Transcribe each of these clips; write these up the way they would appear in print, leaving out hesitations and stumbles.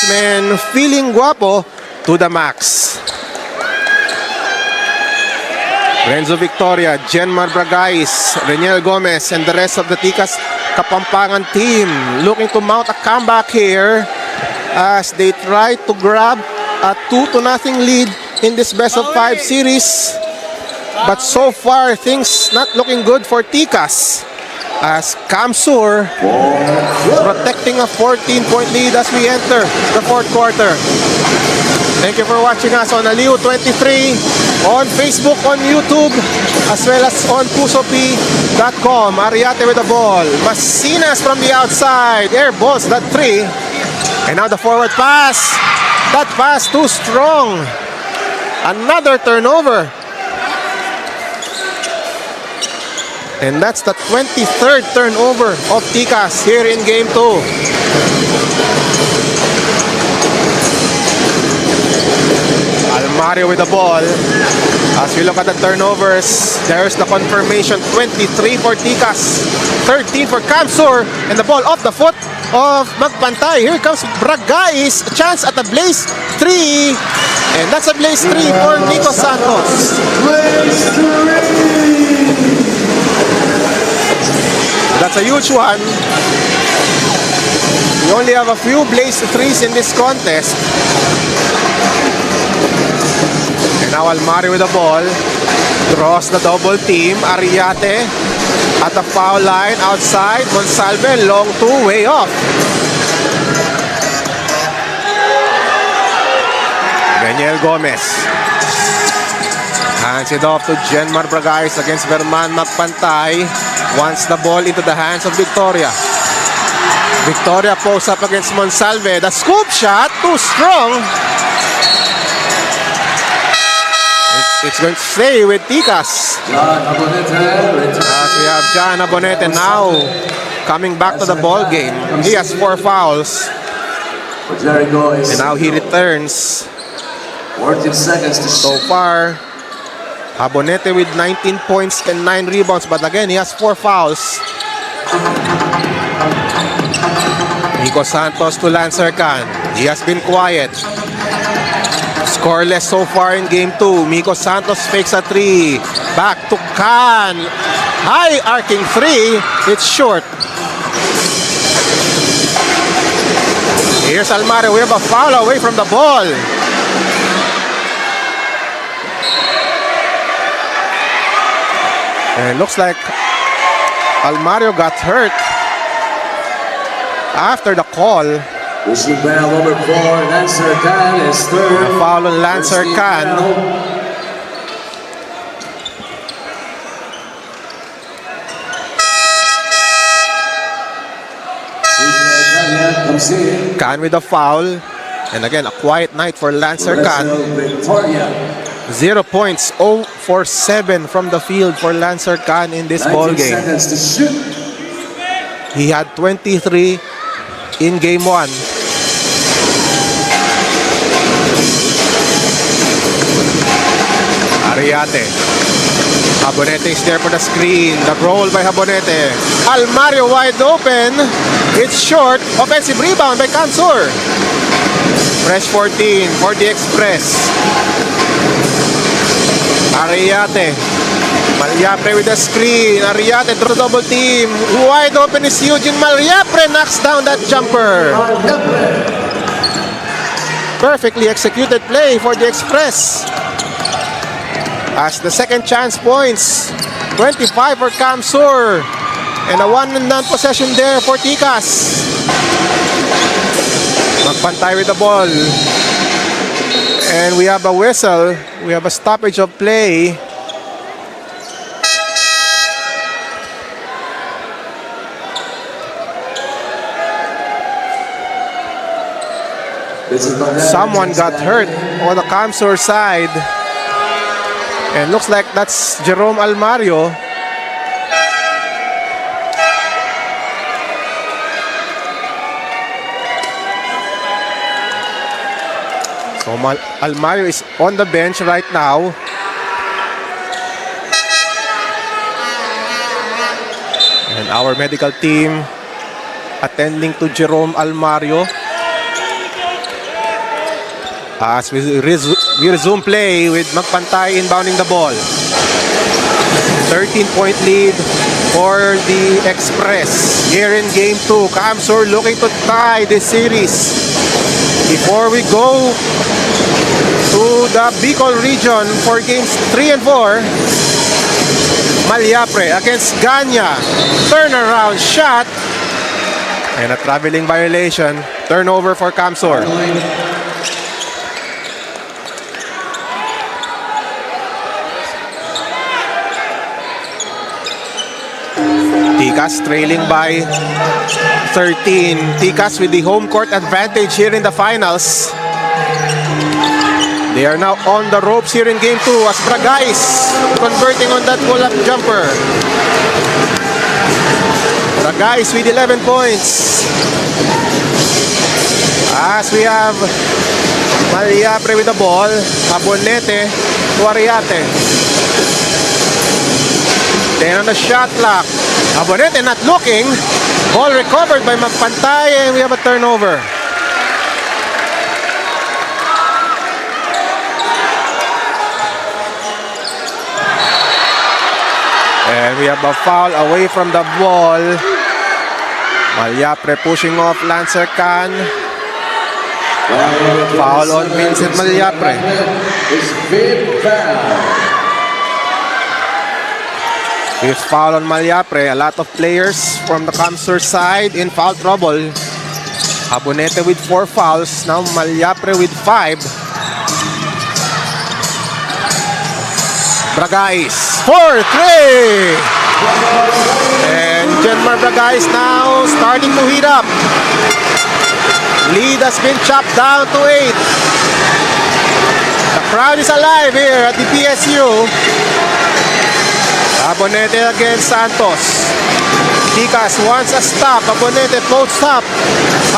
upperclassmen feeling guapo to the max. Renzo Victoria, Jenmar Bragais, Reniel Gomez, and the rest of the Tikas Kapampangan team looking to mount a comeback here as they try to grab a 2-0 lead in this best of 5 series. But so far, things not looking good for Tikas as Kamsur protecting a 14-point lead as we enter the fourth quarter. Thank you for watching us on Aliu 23, on Facebook, on YouTube, as well as on pusopi.com. Ariate with the ball. Masinas from the outside. Air balls that 3. And now the forward pass. That pass too strong. Another turnover. And that's the 23rd turnover of Tikas here in Game 2. Almario with the ball. As we look at the turnovers, there's the confirmation. 23 for Tikas, 13 for Kamsur, and the ball off the foot of Magpantay. Here comes Bragais, a chance at a Blaze 3, and that's a Blaze 3 for Nico Santos. That's a huge one. We only have a few Blaze 3s in this contest. And now Almario with the ball. Draws the double team. Ariate at the foul line outside. Monsalve, long 2, way off. Daniel Gomez hands it off to Jenmar Bragais against Verman Magpantay. Wants the ball into the hands of Victoria. Victoria posts up against Monsalve. The scoop shot, too strong. It's going to stay with Tikas. As we have John Abonete now coming back to the ball game. He has 4 fouls. And now he returns. 14 seconds to so far, Abonete with 19 points and 9 rebounds. But again, he has 4 fouls. Nico Santos to Lancer Khan. He has been quiet. Scoreless so far in Game 2. Nico Santos fakes a 3. Back to Khan. High arcing 3. It's short. Here's Almario. We have a foul away from the ball. And it looks like Almario got hurt after the call. Whistle bell number 4, Lancer Khan is third. A foul on Lancer Khan. Khan with a foul. And again, a quiet night for Lancer Khan. 0 points, 0 for 7 from the field for Lancer Khan in this ball game. He had 23 in Game 1. Ariate. Abonete is there for the screen. The roll by Abonete. Almario wide open. It's short. Offensive rebound by Kamsur. Fresh 14 for the Express. Ariate. Malyapre with the screen. Ariate through the double team. Wide open is Eugene Malyapre. Knocks down that jumper. Perfectly executed play for the Express. As the second chance points. 25 for Kamsur. And a 1-and-done possession there for Tikas. Magpantay with the ball. And we have a whistle. We have a stoppage of play. Someone got hurt on the Kamsur side. And looks like that's Jerome Almario. So Almario is on the bench right now. And our medical team attending to Jerome Almario. As we resume play with Magpantay inbounding the ball. 13-point lead for the Express here in Game 2. Camsur looking to tie this series. Before we go to the Bicol region for Games 3 and 4, Maliapre against Ganya. Turnaround shot. And a traveling violation. Turnover for Camsur. Tikas trailing by 13. Tikas with the home court advantage here in the finals. They are now on the ropes here in Game 2 as Bragais converting on that pull-up jumper. Bragais with 11 points. As we have Maliapre with the ball. Abonete to Ariate. Then on the shot clock, Abonete not looking. Ball recovered by Magpantay and we have a turnover. And we have a foul away from the ball. Maliapre pushing off Lancer Khan. Foul on Vincent Maliapre. Fifth foul on Maliapre. A lot of players from the Camsur side in foul trouble. Abonete with 4 fouls. Now Maliapre with 5. Bragais for 3. And Genmar Bragais now starting to heat up. Lead has been chopped down to 8. The crowd is alive here at the PSU. Abonete against Santos. Tikas wants a stop. Abonete post up.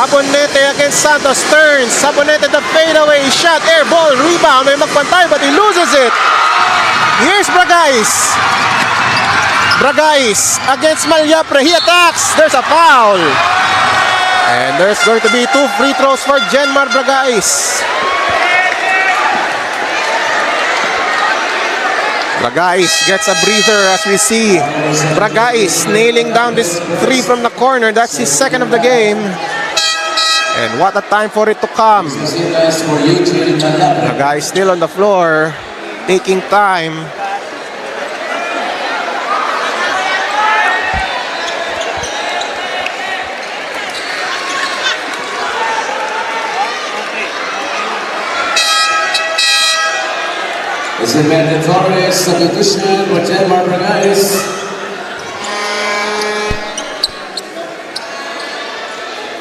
Abonete against Santos. Turns. Abonete the fadeaway shot. Air ball. Rebound. May Magpantay but he loses it. Here's Bragais. Bragais against Maliapre. He attacks. There's a foul. And there's going to be 2 free throws for Genmar Bragais. Bragais gets a breather as we see Bragais nailing down this 3 from the corner. That's his second of the game. And what a time for it to come. Bragais still on the floor, taking time. It's a mandatory substitution for Genmar Bragais.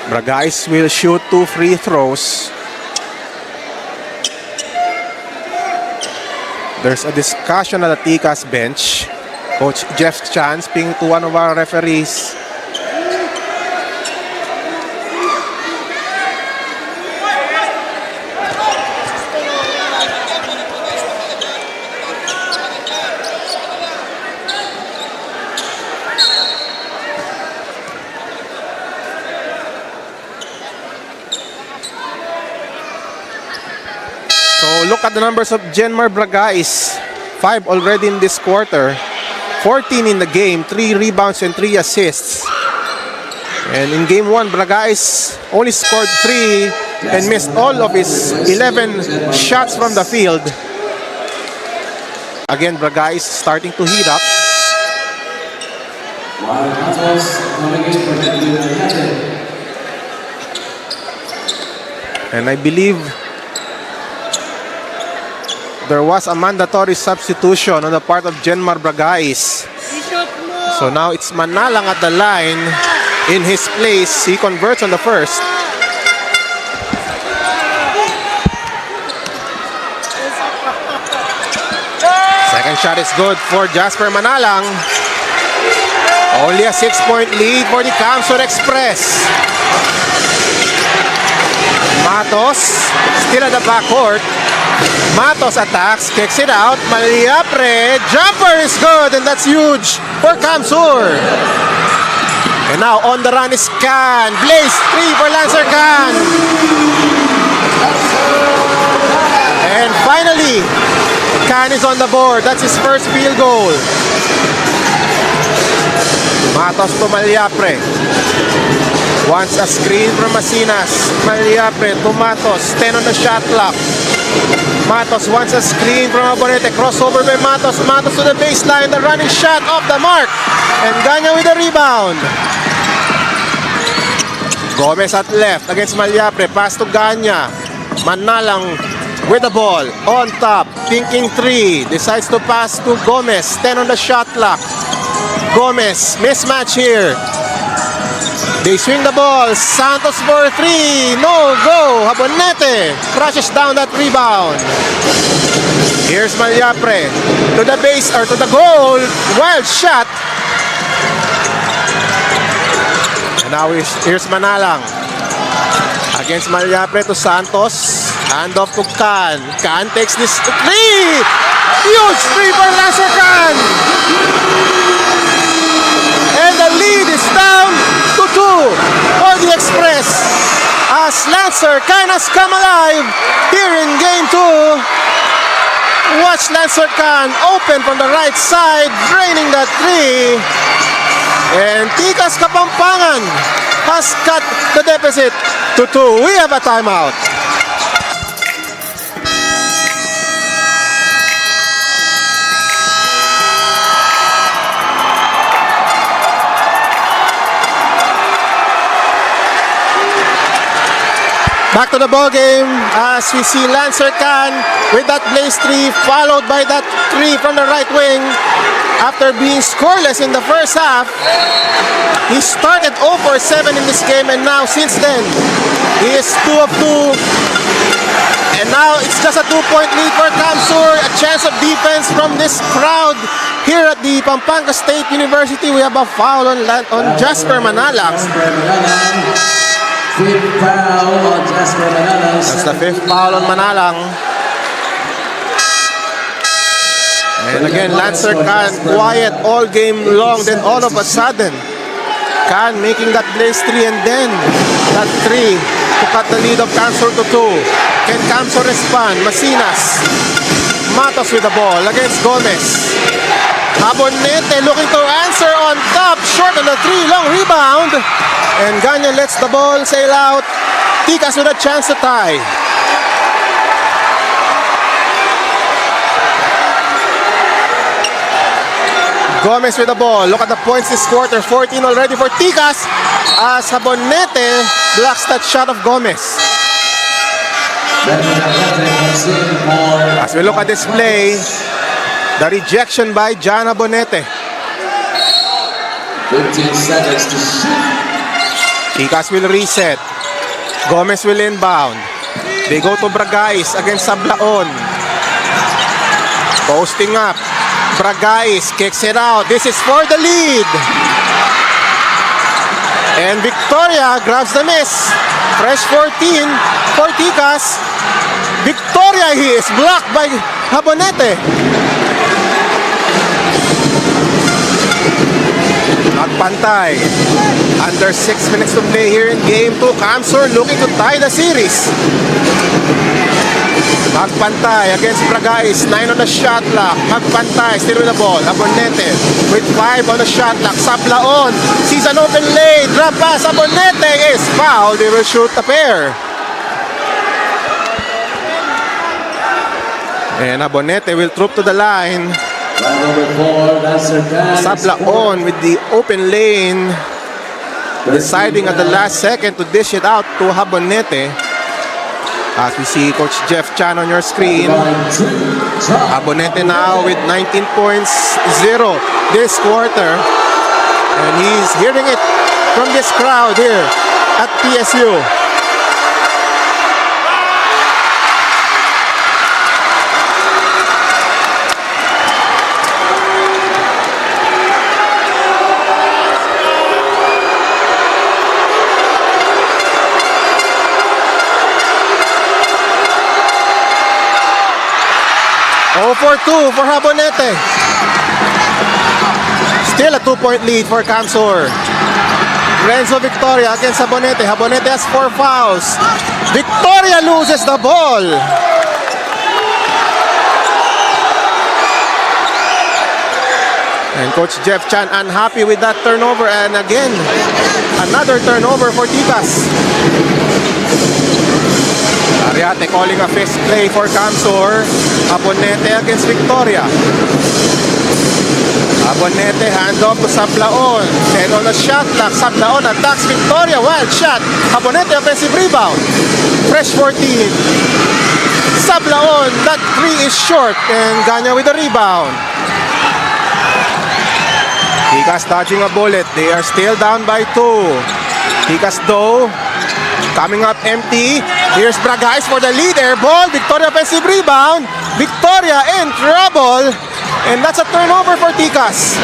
Bragais will shoot 2 free throws. There's a discussion at the Tikas bench. Coach Jeff Chan speaking to one of our referees. Look at the numbers of Genmar Bragais. 5 already in this quarter. 14 in the game. 3 rebounds and 3 assists. And in game 1, Bragais only scored 3 and missed all of his 11 shots from the field. Again, Bragais starting to heat up. And I believe there was a mandatory substitution on the part of Genmar Bragais. So now it's Manalang at the line in his place. He converts on the first. Second shot is good for Jasper Manalang. Only a 6-point lead for the Camsur Express. Matos still at the backcourt. Matos attacks, kicks it out. Maliapre, jumper is good, and that's huge for Camsur. And now on the run is Khan. Blaze 3 for Lancer Khan. Can is on the board. That's his first field goal. Matos to Malyapre. Wants a screen from Masinas. Malyapre to Matos. 10 on the shot clock. Matos wants a screen from Abonete. Crossover by Matos. Matos to the baseline. The running shot off the mark. And Ganya with the rebound. Gomez at left against Malyapre. Pass to Ganya. Manalang with the ball. On top. Thinking three. Decides to pass to Gomez. 10 on the shot clock. Gomez. Mismatch here. They swing the ball. Santos for three. No go. Abonete crushes down that rebound. Here's Malyapre to the base or to the goal. Wild shot. And now here's Manalang against Malyapre to Santos. Hand off to Can. Can takes this three. Huge three for Lancer Can. And the lead is down to 2 for the Express as Lancer Can has come alive here in game 2. Watch Lancer Can open from the right side, draining that three. And Tikas Kapampangan has cut the deficit to 2. We have a timeout. Back to the ball game as we see Lancer Can with that blaze three followed by that three from the right wing after being scoreless in the first half. He started 0 for 7 in this game and now since then he is 2 of 2. And now it's just a 2-point lead for Kamsur. A chance of defense from this crowd here at the Pampanga State University. We have a foul on Jasper Manalang. Fifth foul on Jasper Manalang. That's the 5th foul on Manalang. And again, Lancer Can quiet all game long. Then all of a sudden, Can making that blaze 3 and then that 3 to cut the lead of Kamsur to 2. Can Kamsur respond? Masinas. Matos with the ball against Gomez. Abonete looking to answer on top. Short on the 3. Long rebound. And Ganya lets the ball sail out. Tikas with a chance to tie. Gomez with the ball. Look at the points this quarter. 14 already for Tikas as Abonete blocks that shot of Gomez. As we look at this play, the rejection by John Abonete. 15 seconds to shoot. Tikas will reset. Gomez will inbound. They go to Bragais against Sablaon. Posting up. Bragais kicks it out. This is for the lead. And Victoria grabs the miss. Fresh 14 for Tikas. Victoria he is blocked by Abonete. Magpantay. Under 6 minutes to play here in game 2. Kamsur looking to tie the series. Magpantay against Bragais. 9 on the shot clock. Magpantay still with the ball. Abonete with 5 on the shot clock. Sablaon sees an open lane. Drop pass. Abonete is fouled. They will shoot the pair. And Abonete will troop to the line. Line number 4, Lancer Can. Sablaon with the open lane, deciding at the last second to dish it out to Abonete. As we see Coach Jeff Chan on your screen. Abonete now with 19 points, 0 this quarter. And he's hearing it from this crowd here at PSU. For 2 for Abonete. Still a 2-point lead for Kamsur. Renzo Victoria against Abonete. Abonete has 4 fouls. Victoria loses the ball. And Coach Jeff Chan unhappy with that turnover. And again, another turnover for Tikas. Ariate calling a fist play for Camsur. Abonete against Victoria. Abonete handoff to Sablaon. Then on a shot clock, Sablaon attacks Victoria. Wild shot. Abonete offensive rebound. Fresh 14. Sablaon, that 3 is short. And Ganya with the rebound. Tikas dodging a bullet. They are still down by 2. Tikas though coming up empty. Here's Bragais for the leader. Ball. Victoria offensive rebound. Victoria in trouble. And that's a turnover for Tikas.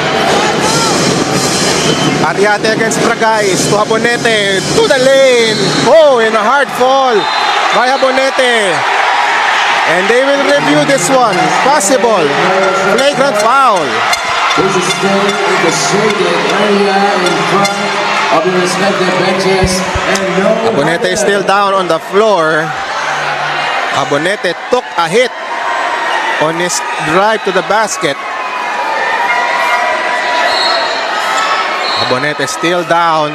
Ariate against Bragais to Abonete. To the lane. Oh, and a hard fall by Abonete. And they will review this one. Possible flagrant foul. This is still in the shaded area in front of the respective benches. And no Abonete is still down on the floor. Abonete took a hit on his drive to the basket. Abonete still down.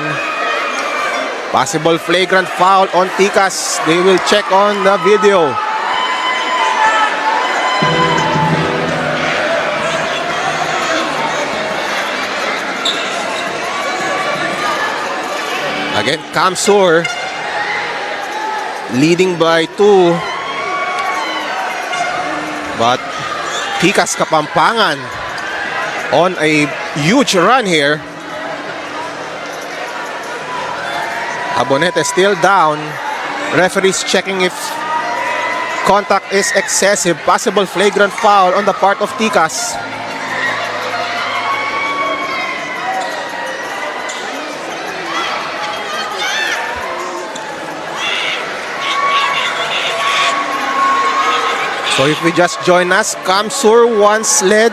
Possible flagrant foul on Tikas. They will check on the video. Again, Camsur leading by 2. But Tikas Kapampangan on a huge run here. Abonete still down. Referees checking if contact is excessive. Possible flagrant foul on the part of Tikas. So if we just join us, Camsur once led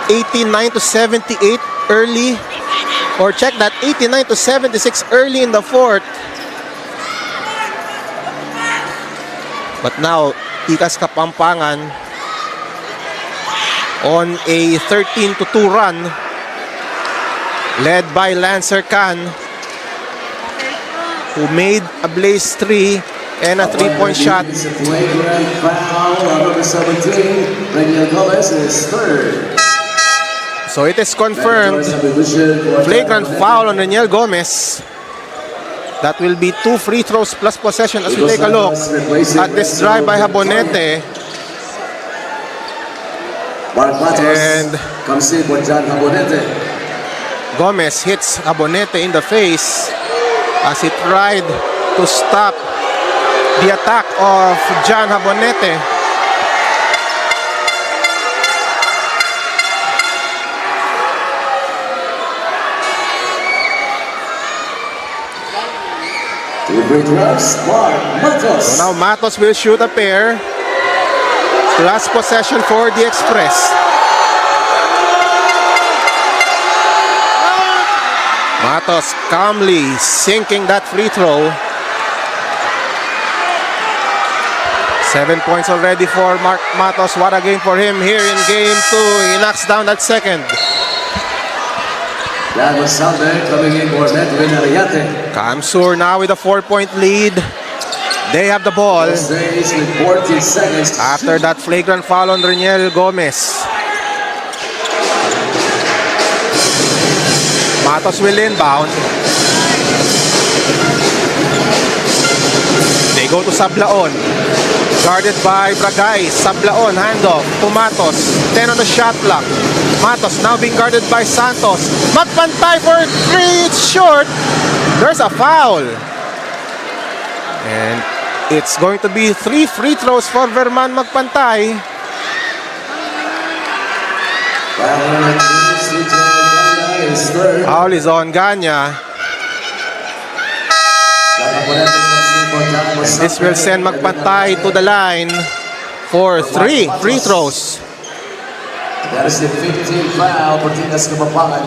89-78 early, or check that, 89-76 early in the fourth. But now, Tikas Kapampangan on a 13-2 run, led by Lancer Khan, who made a blaze 3 and a 3-point shot. It's a flagrant foul on number 17. Reniel Gomez is third. So it is confirmed. Flagrant foul on Reniel Gomez. That will be 2 free throws plus possession as we take a look at this drive by Abonete. Mark Matos And comes in for John Abonete. Gomez hits Abonete in the face as he tried to stop the attack of John Abonete. Two free throws, Mark Matos. So now Matos will shoot a pair. Last possession for the Express. Matos calmly sinking that free throw. 7 points already for Mark Matos. What a game for him here in game 2. He knocks down that second. That was Sauder coming in for Edwin Ariate. Camsur now with a 4-point lead. They have the ball Stays with 14 seconds. after that flagrant foul on Reniel Gomez. Matos will inbound. They go to Sablaon. Guarded by Bragais. Sablaon, handoff to Matos. 10 on the shot clock. Matos now being guarded by Santos. Magpantay for 3. It's short. There's a foul. And it's going to be 3 free throws for Verman Magpantay. Foul is on Ganya. And this will send Magpantay to the line for 3 free throws. That is the 15th foul for Tikas Kapampangan.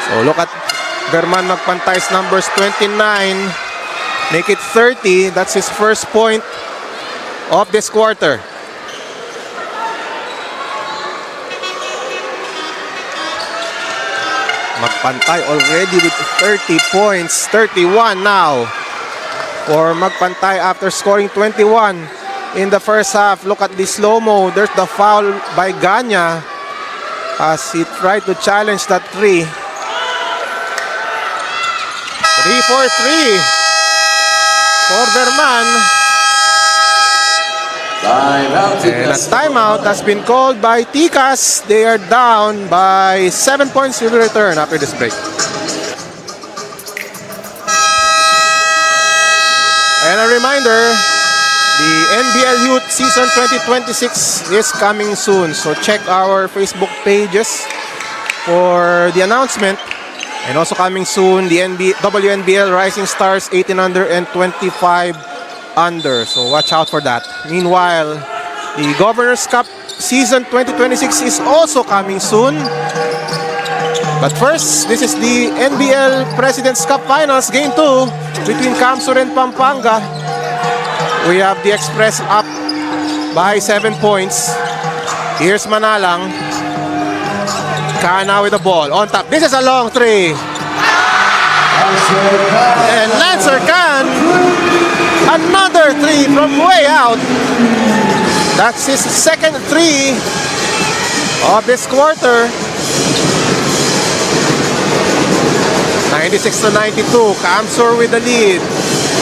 So look at Verman Magpantay's numbers, 29. Make it 30. That's his first point of this quarter. Magpantay already with 30 points. 31 now for Magpantay after scoring 21 in the first half. Look at the slow-mo. There's the foul by Ganya as he tried to challenge that 3. 3 for 3 for Verman. Timeout. And a timeout has been called by Tikas. They are down by 7 points. We will return after this break. And a reminder, the NBL Youth Season 2026 is coming soon. So check our Facebook pages for the announcement. And also coming soon, the WNBL Rising Stars 18 under and 25 under. So watch out for that. Meanwhile, the Governor's Cup Season 2026 is also coming soon. But first, this is the NBL President's Cup Finals Game 2 between Kamsur and Pampanga. We have the Express up by 7 points. Here's Manalang. Kana with the ball on top. This is a long 3. And Lancer Khan, another 3 from way out. That's his second 3 of this quarter. 96-92. Kamsur with the lead.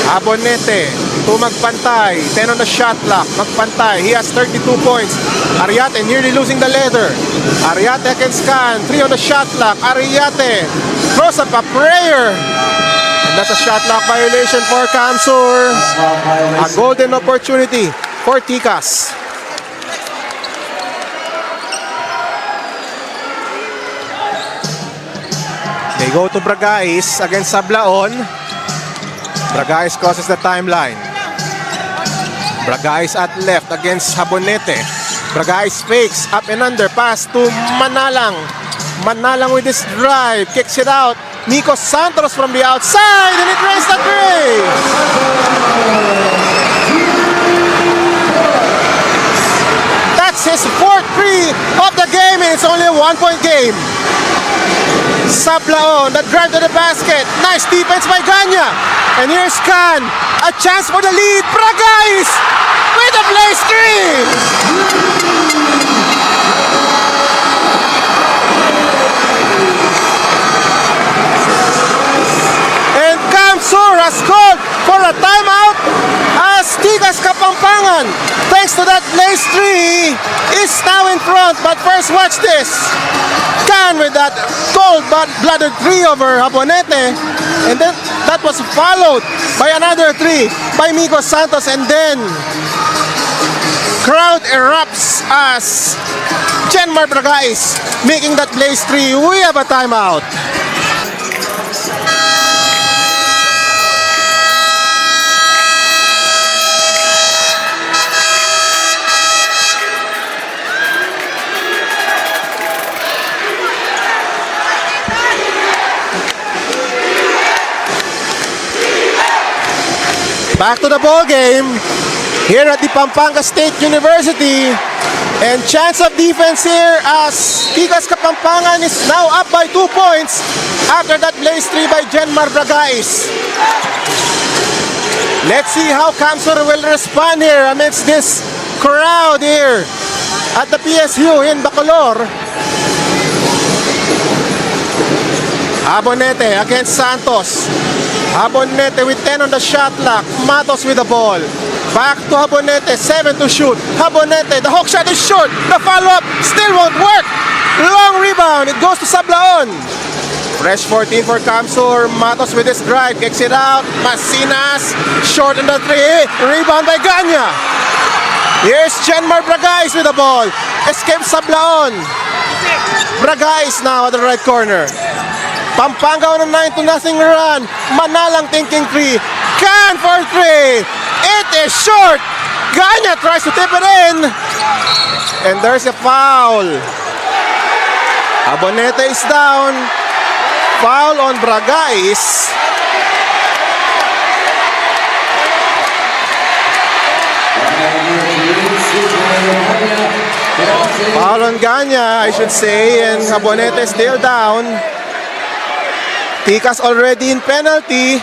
Abonete to Magpantay. 10 on the shot clock. Magpantay. He has 32 points. Ariate nearly losing the leather. Ariate against Khan. 3 on the shot clock. Ariate throws up a prayer. And that's a shot clock violation for Kamsur. A golden opportunity for Tikas. They go to Bragais against Sablaon. Bragais crosses the timeline. Bragais at left against Habonete. Bragais fakes up and under. Pass to Manalang. Manalang with his drive. Kicks it out. Nico Santos from the outside. And it rains the 3. That's his 4th 3 of the game. And it's only a 1-point game. Sablaon, that drive to the basket. Nice defense by Ganya. And here's Khan. A chance for the lead. Bragais with a place 3. And Kamsur has called for a timeout as Tikas Kapampangan, thanks to that place 3, is now in front. But first, watch this. Khan with that cold-blooded 3 over Abonete, and then that was followed by another 3 by Miko Santos, and then crowd erupts as Genmar Bragais making that place 3. We have a timeout. Back to the ball game here at the Pampanga State University, and chance of defense here as Tikas Kapampangan is now up by 2 points after that place 3 by Genmar Bragais. Let's see how Kamsur will respond here amidst this crowd here at the PSU in Bacolor. Abonete against Santos. Abonete with 10 on the shot clock. Matos with the ball. Back to Abonete. 7 to shoot. Abonete. The hook shot is short. The follow-up still won't work. Long rebound. It goes to Sablaon. Fresh 14 for Kamsur. Matos with his drive. Kicks it out. Masinas. Short on the 3. Rebound by Ganya. Here's Genmar Bragais with the ball. Escape Sablaon. Bragais now at the right corner. Pampanga on a 9-0 run. Manalang thinking 3. Khan for 3. It is short. Ganya tries to tip it in. And there's a foul. Abonete is down. Foul on Bragais. Foul on Ganya, I should say. And Abonete is still down. Ticas already in penalty.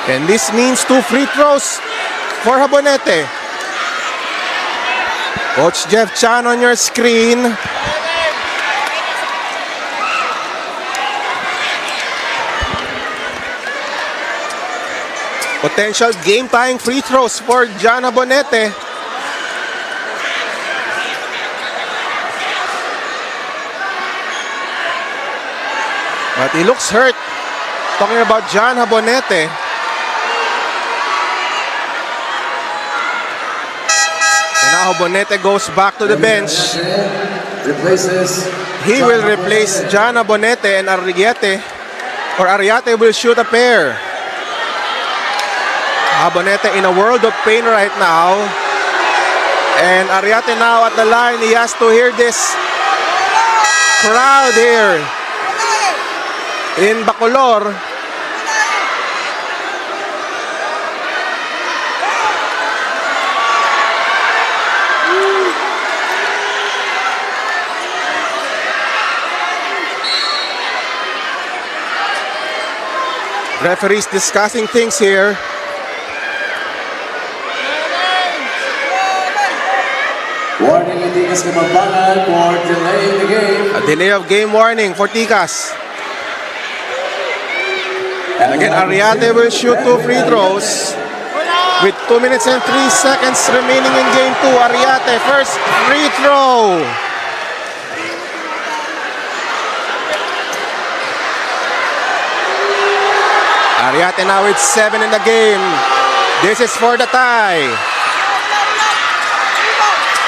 And this means 2 free throws for Jabonete. Coach Jeff Chan on your screen. Potential game-tying free throws for John Jabonete. But he looks hurt. Talking about John Jabonete. And now Jabonete goes back to the bench. Replaces. He will replace John Jabonete and Arriete. Or Arriete will shoot a pair. Jabonete in a world of pain right now. And Arriete now at the line. He has to hear this crowd here in Bacolor. Referees discussing things here. Warning yung Ticas Kapampangan for delaying the game. A delay of game warning for Ticas. And again, Arriate will shoot 2 free throws. With 2 minutes and 3 seconds remaining in game 2. Arriate, first free throw. Arriate now with 7 in the game. This is for the tie.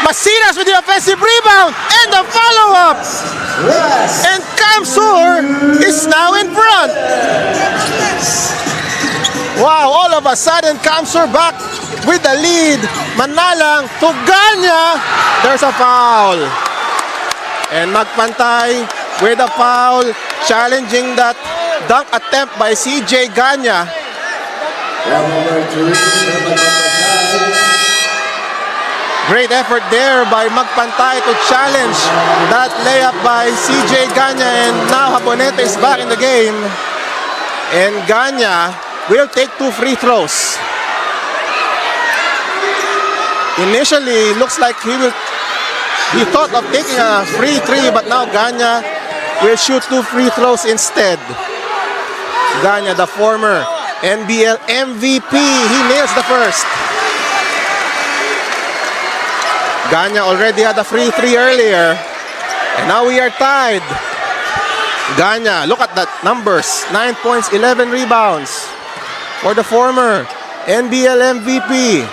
Masinas with the offensive rebound and the follow-up. And Kamsur is now in front. Wow, all of a sudden Kamsur back with the lead. Manalang to Ganya. There's a foul. And Magpantay with a foul, challenging that dunk attempt by CJ Ganya. Number 3, Great effort there by Magpantay to challenge that layup by CJ Ganya, and now Jabonete is back in the game. And Ganya will take 2 free throws. Initially, looks like he thought of taking a free 3, but now Ganya will shoot 2 free throws instead. Ganya, the former NBL MVP, he nails the first. Ganya already had a free 3 earlier. And now we are tied. Ganya, look at that numbers. 9 points, 11 rebounds for the former NBL MVP.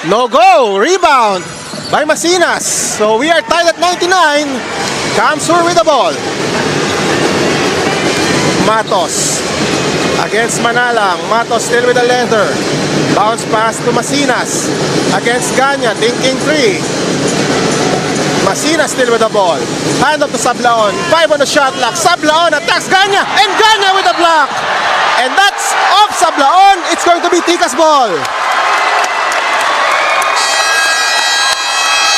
No go, rebound by Masinas. So we are tied at 99. Kamsur with the ball. Matos against Manalang. Matos still with the leather. Bounce pass to Masinas against Ganya, thinking 3. Masinas still with the ball. Hand up to Sablaon. 5 on the shot clock. Sablaon attacks Ganya, and Ganya with the block. And that's off Sablaon. It's going to be Ticas ball.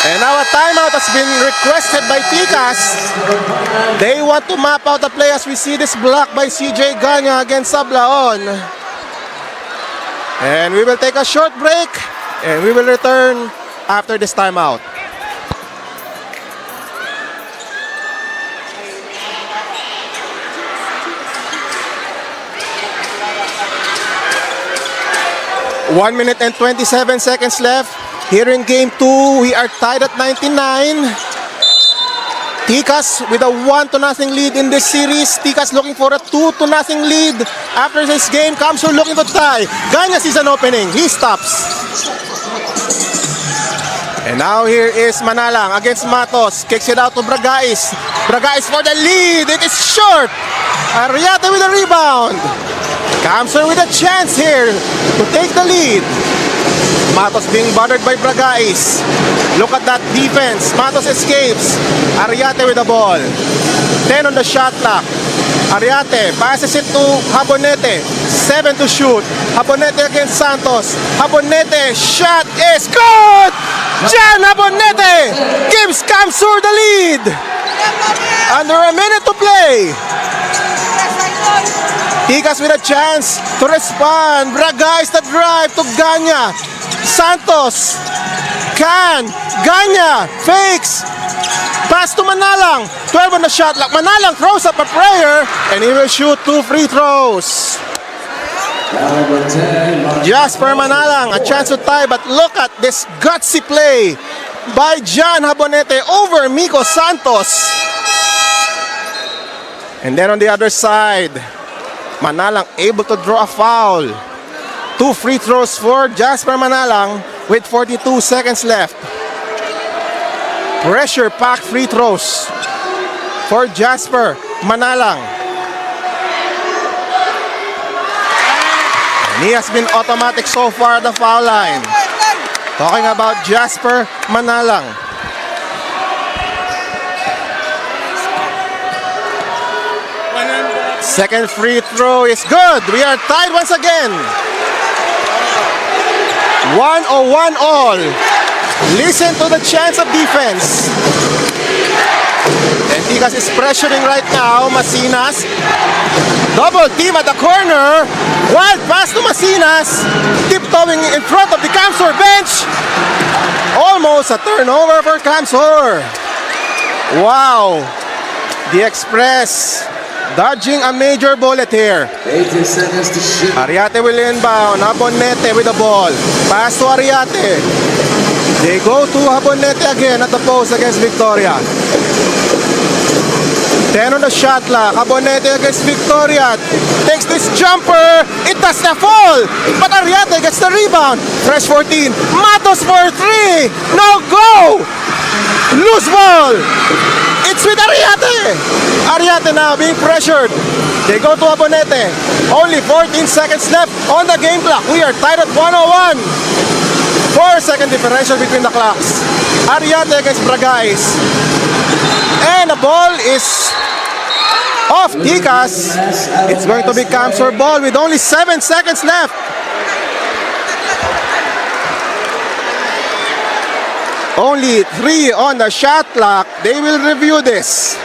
And now a timeout has been requested by Ticas. They want to map out the play as we see this block by CJ Ganya against Sablaon. And we will take a short break, and we will return after this timeout. One minute and 27 seconds left. Here in game 2, we are tied at 99. Ticas with a 1-0 lead in this series. Ticas looking for a 2-0 lead. After this game, Kamsur looking to tie. Ganya sees an opening. He stops. And now here is Manalang against Matos. Kicks it out to Bragais. Bragais for the lead. It is short. Arriate with a rebound. Kamsur with a chance here to take the lead. Matos being bothered by Bragais. Look at that defense. Matos escapes. Arriate with the ball. 10 on the shot clock. Arriate passes it to Jabonete. 7 to shoot. Jabonete against Santos. Jabonete shot is good. John Jabonete gives Kamsur the lead. Under a minute to play. Tikas with a chance to respond. Bragais the drive to Ganya. Santos. Ganya fakes. Pass to Manalang. 12 on the shot clock. Manalang throws up a prayer and he will shoot 2 free throws. Number 10, Jasper Manalang, a chance to tie, but look at this gutsy play by John Habonete over Miko Santos. And then on the other side, Manalang able to draw a foul. 2 free throws for Jasper Manalang with 42 seconds left. Pressure-packed free throws for Jasper Manalang. And he has been automatic so far at the foul line. Talking about Jasper Manalang. Second free throw is good. We are tied once again. 1-1 all. Listen to the chance of defense. And Tikas is pressuring right now. Masinas. Double team at the corner. Wild pass to Masinas. Tiptoeing in front of the Camsor bench. Almost a turnover for Camsor. Wow. The Express dodging a major bullet here. 18 seconds to shoot. Ariate will inbound. Habonete with the ball. Pass to Ariate. They go to Habonete again at the post against Victoria. 10 on the shot clock. Habonete against Victoria. Takes this jumper. It does not fall. But Ariate gets the rebound. Fresh 14. Matos for 3. No go. Loose ball. It's with Ariate. Ariate now being pressured. They go to Habonete. Only 14 seconds left on the game clock. We are tied at 101. 4-second differential between the clocks. Ariate against Bragais. And the ball is off Tikas. It's going to be Camsor ball with only 7 seconds left. Only 3 on the shot clock. They will review this.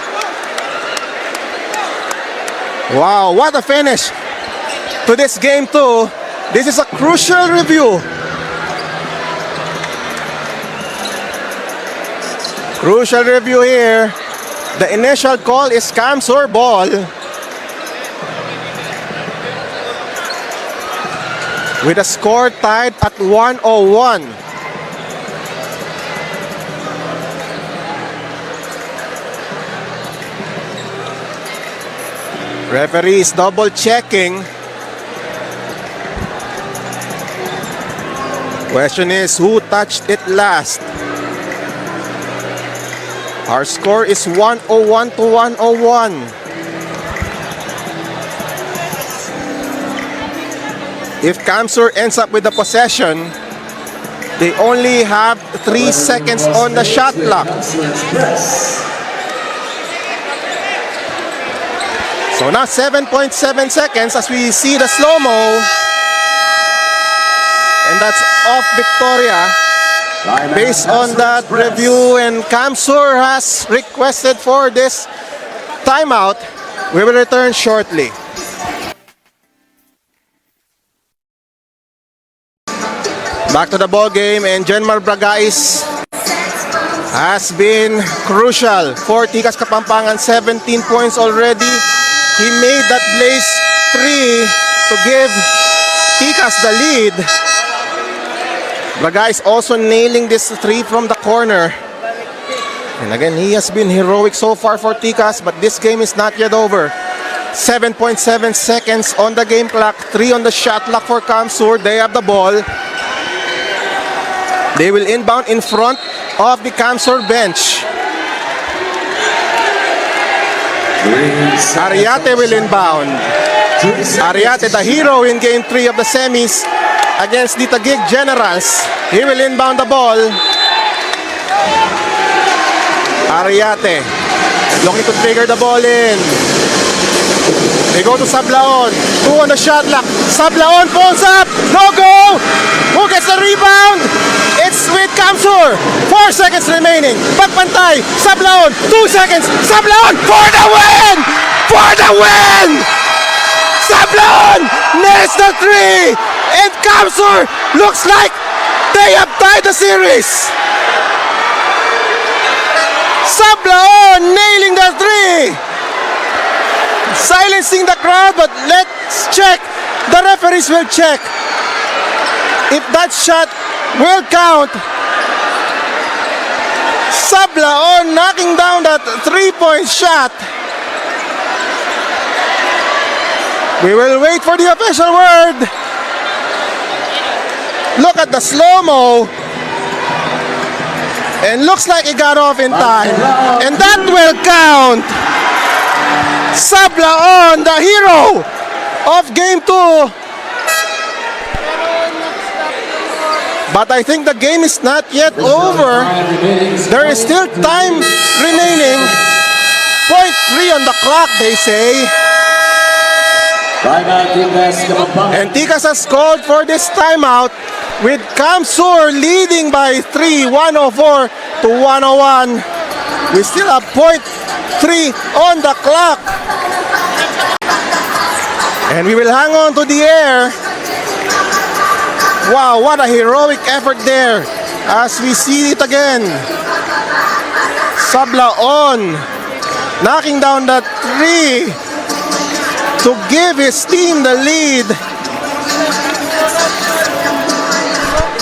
Wow, what a finish to this game too. This is a crucial review. Crucial review here. The initial call is Camsor ball. With a score tied at 101. Referee is double checking. Question is, who touched it last? Our score is 101 to 101. If Camsor ends up with the possession, they only have 3 seconds on the shot clock. So now 7.7 seconds as we see the slow-mo. And that's off Victoria. Based on that review, and Camsor has requested for this timeout. We will return shortly. Back to the ball game, and Genmar Bragais has been crucial for Tikas Kapampangan. 17 points already. He made that Blaze 3 to give Tikas the lead. Bragais also nailing this 3 from the corner. And again, he has been heroic so far for Tikas, but this game is not yet over. 7.7 seconds on the game clock. 3 on the shot clock for Camsor. They have the ball. They will inbound in front of the Camsor bench. Ariate will inbound. Ariate, the hero in game 3 of the semis against the Taguig Generals. He will inbound the ball. Ariate looking to trigger the ball in. They go to Sablaon. 2 on the shot clock. Sablaon pulls up. No go. Who gets the rebound? It's with Kamsur. 4 seconds remaining. Pagpantay. Sablaon. 2 seconds. Sablaon for the win! For the win! Sablaon nails the 3. And Kamsur looks like they have tied the series. Sablaon nailing the 3. Silencing the crowd, but let's check. The referees will check if that shot will count. Sablaon knocking down that 3-point shot. We will wait for the official word. Look at the slow-mo. And looks like he got off in time. And that will count. Sablaon, the hero of game 2. But I think the game is not yet over. There is still time remaining. 0.3 on the clock, they say. Timeout, Tikas Kapampangan. And Tikas has called for this timeout with Kamsur leading by 3, 104 to 101. We still have 0.3 on the clock. And we will hang on to the air. Wow, what a heroic effort there as we see it again. Sablaon knocking down that 3 to give his team the lead.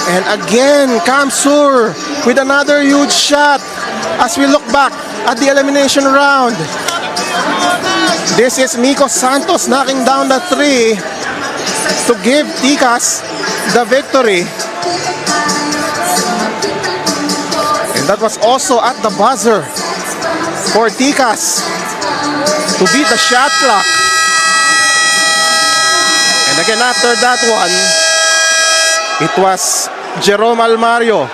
And again, Kamsur with another huge shot as we look back at the elimination round. This is Miko Santos knocking down the 3 to give Tikas the victory. And that was also at the buzzer for Tikas to beat the shot clock. And again, after that one, it was Jerome Almario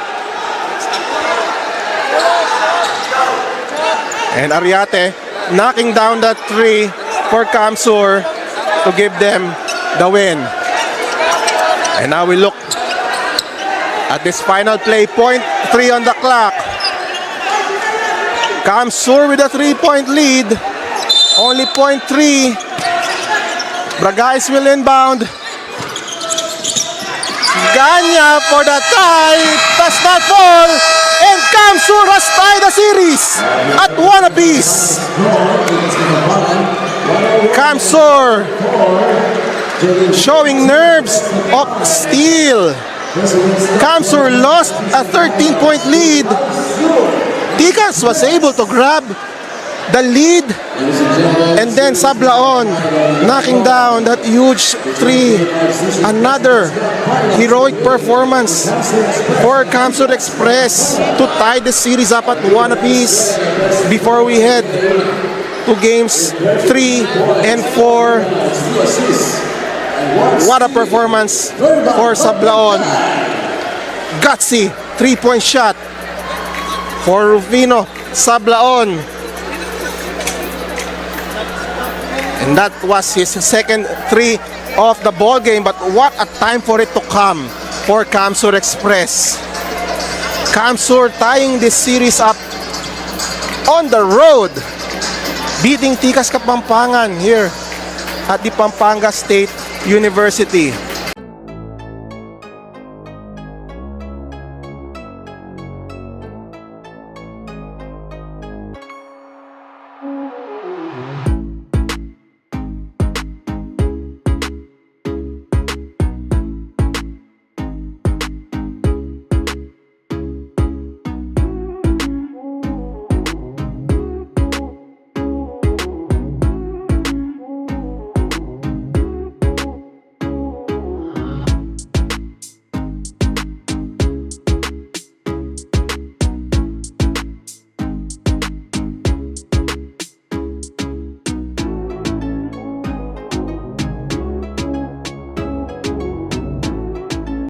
and Ariate knocking down that 3 for Kamsur to give them the win. And now we look at this final play, 0.3 on the clock. Kamsur with a 3-point lead, only 0.3. Bragais will inbound. Ganya for the tie, does not fall, and Kamsur has tied the series at 1 apiece. Kamsur showing nerves of steel. Kamsur lost a 13-point lead. Tikas was able to grab the lead, and then Sablaon knocking down that huge 3. Another heroic performance for Kamsur Express to tie the series up at 1 apiece before we head to games 3 and 4. What a performance for Sablaon. Gutsy 3-point shot for Rufino Sablaon. And that was his second 3 of the ball game. But what a time for it to come for Kamsur Express. Kamsur tying this series up on the road, beating Tikas Kapampangan here at the Pampanga State University.